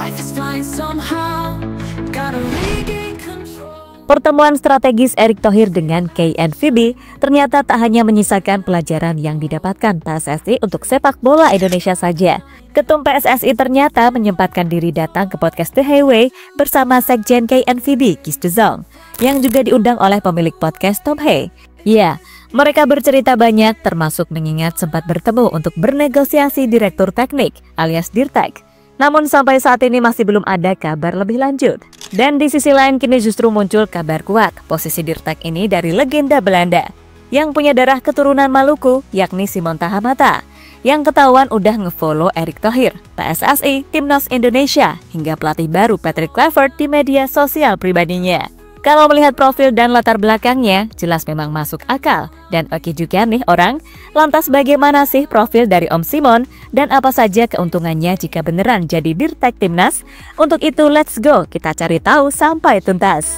Life is fine somehow. Gotta regain control. Pertemuan strategis Erick Thohir dengan KNVB ternyata tak hanya menyisakan pelajaran yang didapatkan PSSI untuk sepak bola Indonesia saja. Ketum PSSI ternyata menyempatkan diri datang ke podcast The Highway bersama Sekjen KNVB Kis Dezong, yang juga diundang oleh pemilik podcast Tom Hey. Ya, mereka bercerita banyak termasuk mengingat sempat bertemu untuk bernegosiasi Direktur Teknik alias Dirtek. Namun sampai saat ini masih belum ada kabar lebih lanjut. Dan di sisi lain kini justru muncul kabar kuat posisi Dirtek ini dari legenda Belanda yang punya darah keturunan Maluku, yakni Simon Tahamata, yang ketahuan udah ngefollow Erick Thohir, PSSI, Timnas Indonesia, hingga pelatih baru Patrick Kluivert di media sosial pribadinya. Kalau melihat profil dan latar belakangnya, jelas memang masuk akal. Dan oke juga nih orang, lantas bagaimana sih profil dari Om Simon? Dan apa saja keuntungannya jika beneran jadi Dirtek Timnas? Untuk itu let's go, kita cari tahu sampai tuntas.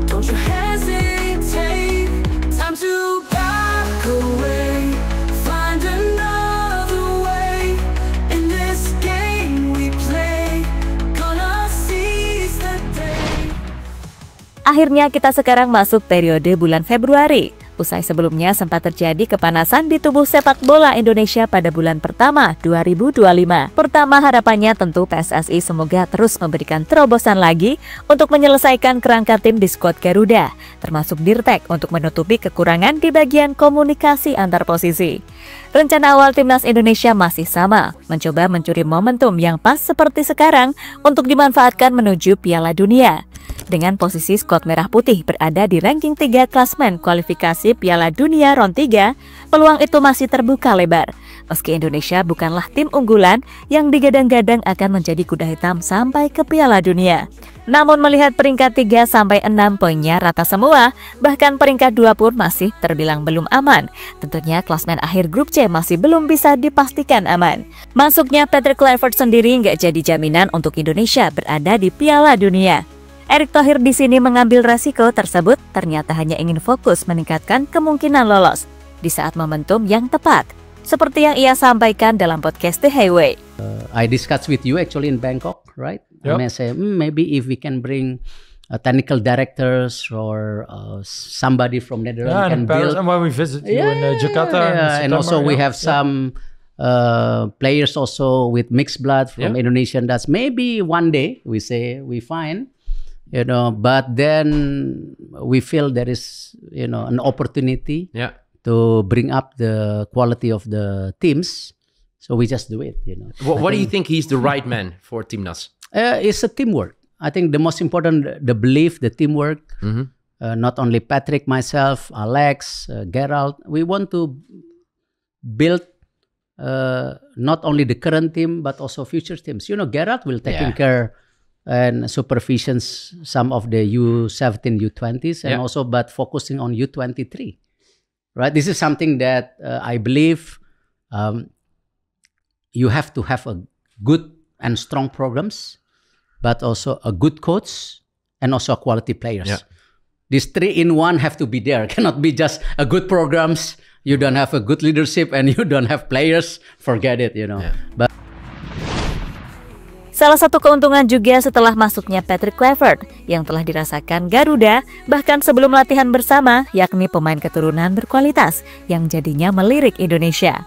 Don't you hesitate. Time to back away. Find another way. In this game we play. Gonna seize the day. Akhirnya kita sekarang masuk periode bulan Februari. Usai sebelumnya sempat terjadi kepanasan di tubuh sepak bola Indonesia pada bulan pertama 2025. Pertama harapannya tentu PSSI semoga terus memberikan terobosan lagi untuk menyelesaikan kerangka tim di skuad Garuda, termasuk Dirtek untuk menutupi kekurangan di bagian komunikasi antar posisi. Rencana awal Timnas Indonesia masih sama, mencoba mencuri momentum yang pas seperti sekarang untuk dimanfaatkan menuju Piala Dunia. Dengan posisi skuad merah putih berada di ranking 3 klasmen kualifikasi Piala Dunia Round 3, peluang itu masih terbuka lebar. Meski Indonesia bukanlah tim unggulan yang digadang-gadang akan menjadi kuda hitam sampai ke Piala Dunia. Namun melihat peringkat 3 sampai 6 poinnya rata semua, bahkan peringkat 2 pun masih terbilang belum aman. Tentunya klasmen akhir grup C masih belum bisa dipastikan aman. Masuknya Patrick Kluivert sendiri nggak jadi jaminan untuk Indonesia berada di Piala Dunia. Erick Thohir di sini mengambil resiko tersebut ternyata hanya ingin fokus meningkatkan kemungkinan lolos di saat momentum yang tepat, seperti yang ia sampaikan dalam podcast The Highway. I discussed with you actually in Bangkok, right? Yep. And I say maybe if we can bring technical directors or somebody from Netherlands Yeah, can in Paris, build. and when we visit you in Jakarta, in Yeah, and also September, we yeah. have some players also with mixed blood from Indonesian. That's maybe one day we say we find. But then we feel there is, an opportunity to bring up the quality of the teams. So we just do it, What do you think he's the right man for Timnas? It's a teamwork. I think the most important, the belief, the teamwork. Not only Patrick, myself, Alex, Gerald. We want to build not only the current team, but also future teams. Gerald will take care and supervisions some of the U17, U20s, and also but focusing on U23, right? This is something that I believe you have to have a good and strong programs, but also a good coach and also quality players. These 3-in-1 have to be there. Cannot be just a good programs, you don't have a good leadership and you don't have players, forget it, But Salah satu keuntungan juga setelah masuknya Patrick Kluivert yang telah dirasakan Garuda bahkan sebelum latihan bersama, yakni pemain keturunan berkualitas yang jadinya melirik Indonesia.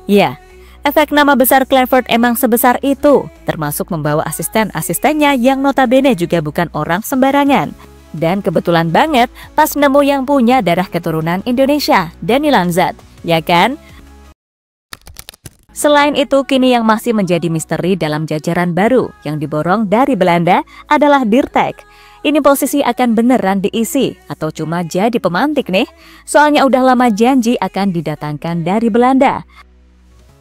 Ya, efek nama besar Kluivert emang sebesar itu, termasuk membawa asisten-asistennya yang notabene juga bukan orang sembarangan. Dan kebetulan banget pas nemu yang punya darah keturunan Indonesia, Dani Lanzat, ya kan? Selain itu, kini yang masih menjadi misteri dalam jajaran baru yang diborong dari Belanda adalah Dirtek. Ini posisi akan beneran diisi atau cuma jadi pemantik nih? Soalnya udah lama janji akan didatangkan dari Belanda.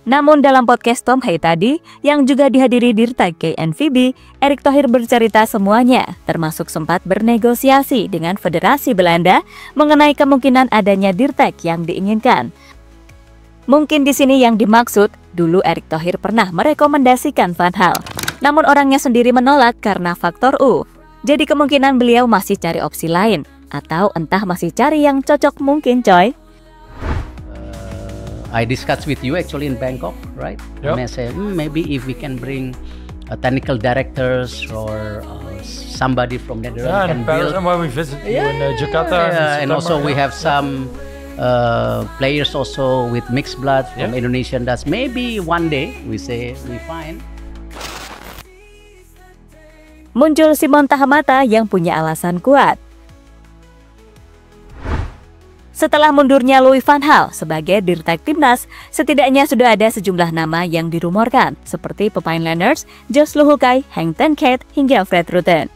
Namun dalam podcast Tom Hey tadi, yang juga dihadiri Dirtek KNVB, Erick Thohir bercerita semuanya, termasuk sempat bernegosiasi dengan Federasi Belanda mengenai kemungkinan adanya Dirtek yang diinginkan. Mungkin di sini yang dimaksud, dulu Erick Thohir pernah merekomendasikan Van Hal. Namun orangnya sendiri menolak karena faktor U. Jadi kemungkinan beliau masih cari opsi lain. Atau entah masih cari yang cocok mungkin coy. I discussed with you actually in Bangkok, right? Yep. And I say maybe if we can bring technical directors or somebody from Netherlands Yeah, can in Paris, build. and when we visit you in Jakarta, in And also September, we yeah. have some players also with mixed blood from Yeah. Indonesian. That's maybe one day we find. Muncul Simon Tahamata yang punya alasan kuat. Setelah mundurnya Louis van Gaal sebagai Dirtek Timnas, setidaknya sudah ada sejumlah nama yang dirumorkan, seperti pemain Lenners, Jos Luhukai, Henk ten Cate, hingga Fred Rutten.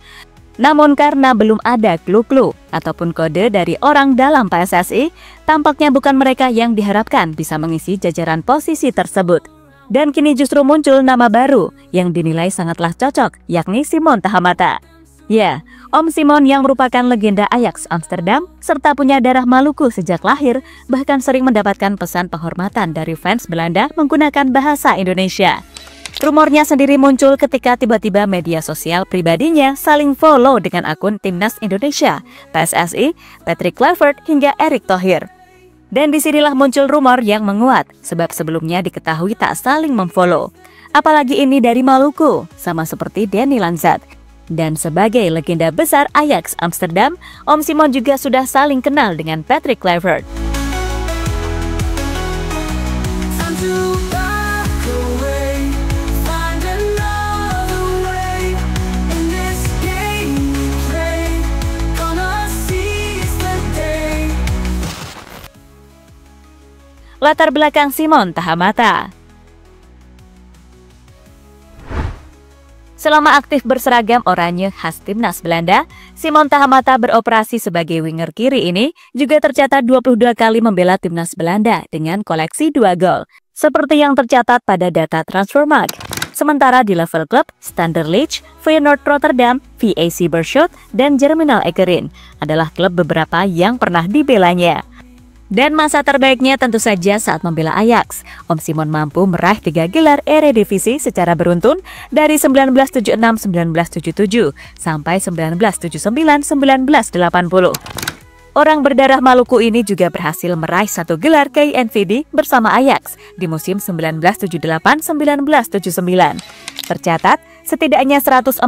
Namun karena belum ada clue-clue ataupun kode dari orang dalam PSSI, tampaknya bukan mereka yang diharapkan bisa mengisi jajaran posisi tersebut. Dan kini justru muncul nama baru yang dinilai sangatlah cocok, yakni Simon Tahamata. Ya, Om Simon yang merupakan legenda Ajax Amsterdam serta punya darah Maluku sejak lahir, bahkan sering mendapatkan pesan penghormatan dari fans Belanda menggunakan bahasa Indonesia. Rumornya sendiri muncul ketika tiba-tiba media sosial pribadinya saling follow dengan akun Timnas Indonesia, PSSI, Patrick Kluivert, hingga Erick Thohir. Dan disinilah muncul rumor yang menguat, sebab sebelumnya diketahui tak saling memfollow. Apalagi ini dari Maluku, sama seperti Danny Lanzat. Dan sebagai legenda besar Ajax Amsterdam, Om Simon juga sudah saling kenal dengan Patrick Kluivert. Time to back away, find another way. In this game we play, gonna seize the day. Latar belakang Simon Tahamata. Selama aktif berseragam oranye khas Timnas Belanda, Simon Tahamata beroperasi sebagai winger kiri ini juga tercatat 22 kali membela Timnas Belanda dengan koleksi 2 gol, seperti yang tercatat pada data Transfermarkt. Sementara di level klub, Standard Liège, Feyenoord Rotterdam, VAC Beerschot, dan Germinal Ekerin adalah klub beberapa yang pernah dibelanya. Dan masa terbaiknya tentu saja saat membela Ajax. Om Simon mampu meraih 3 gelar Eredivisie secara beruntun dari 1976-1977 sampai 1979-1980. Orang berdarah Maluku ini juga berhasil meraih 1 gelar KNVB bersama Ajax di musim 1978-1979. Tercatat, setidaknya 149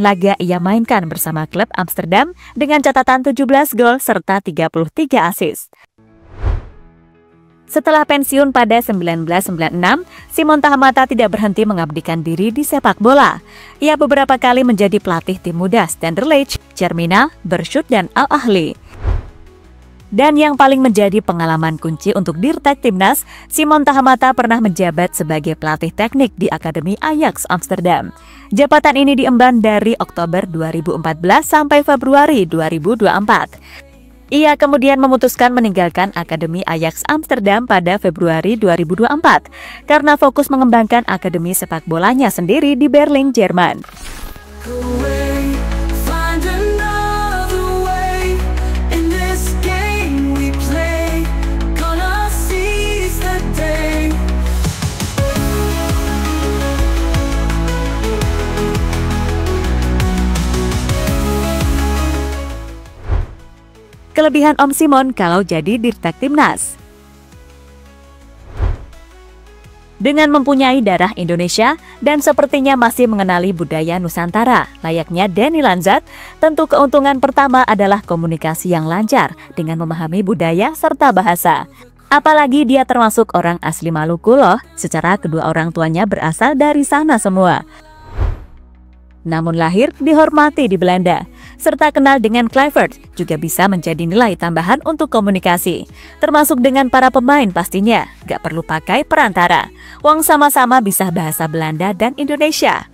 laga ia mainkan bersama klub Amsterdam dengan catatan 17 gol serta 33 assist. Setelah pensiun pada 1996, Simon Tahamata tidak berhenti mengabdikan diri di sepak bola. Ia beberapa kali menjadi pelatih tim muda Standard Liège, Germinal, Beerschot, dan Al Ahly. Dan yang paling menjadi pengalaman kunci untuk Dirtek Timnas, Simon Tahamata pernah menjabat sebagai pelatih teknik di Akademi Ajax Amsterdam. Jabatan ini diemban dari Oktober 2014 sampai Februari 2024. Ia kemudian memutuskan meninggalkan Akademi Ajax Amsterdam pada Februari 2024 karena fokus mengembangkan akademi sepak bolanya sendiri di Berlin, Jerman. Away, find another way. In this game we play, gonna seize the day. Kelebihan Om Simon kalau jadi Dirtek Timnas. Dengan mempunyai darah Indonesia dan sepertinya masih mengenali budaya Nusantara, layaknya Danny Lanzat, tentu keuntungan pertama adalah komunikasi yang lancar dengan memahami budaya serta bahasa. Apalagi dia termasuk orang asli Maluku loh, secara kedua orang tuanya berasal dari sana semua. Namun lahir dihormati di Belanda, serta kenal dengan Kluivert juga bisa menjadi nilai tambahan untuk komunikasi, termasuk dengan para pemain pastinya, gak perlu pakai perantara. Wong sama-sama bisa bahasa Belanda dan Indonesia.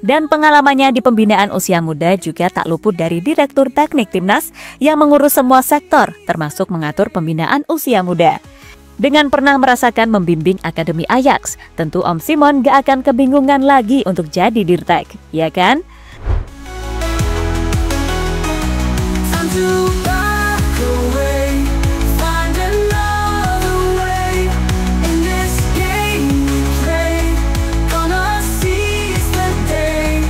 Dan pengalamannya di pembinaan usia muda juga tak luput dari Direktur Teknik Timnas yang mengurus semua sektor, termasuk mengatur pembinaan usia muda. Dengan pernah merasakan membimbing Akademi Ajax, tentu Om Simon gak akan kebingungan lagi untuk jadi Dirtek, ya kan? Time to back away, find another way. In this game we play, gonna seize the day.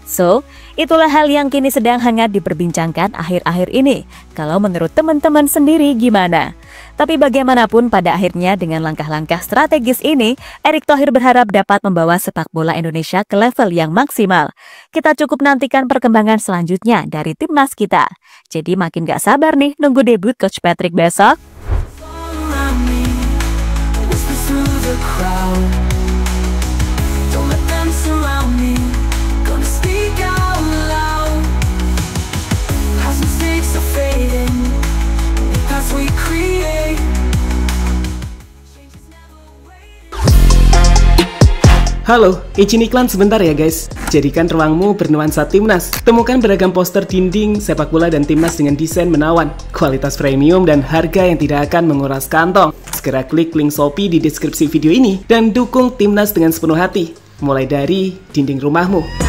So, itulah hal yang kini sedang hangat diperbincangkan akhir-akhir ini. Kalau menurut teman-teman sendiri gimana? Tapi bagaimanapun pada akhirnya dengan langkah-langkah strategis ini, Erick Thohir berharap dapat membawa sepak bola Indonesia ke level yang maksimal. Kita cukup nantikan perkembangan selanjutnya dari timnas kita. Jadi makin gak sabar nih nunggu debut Coach Patrick besok. around me, whisper through the crowd. Don't let them surround me, gonna speak out loud. Past mistakes are fading, the paths we create. Change is never waiting. Halo, izin iklan sebentar ya guys. Jadikan ruangmu bernuansa timnas. Temukan beragam poster dinding, sepak bola dan timnas dengan desain menawan, kualitas premium dan harga yang tidak akan menguras kantong. Segera klik link Shopee di deskripsi video ini dan dukung timnas dengan sepenuh hati. Mulai dari dinding rumahmu.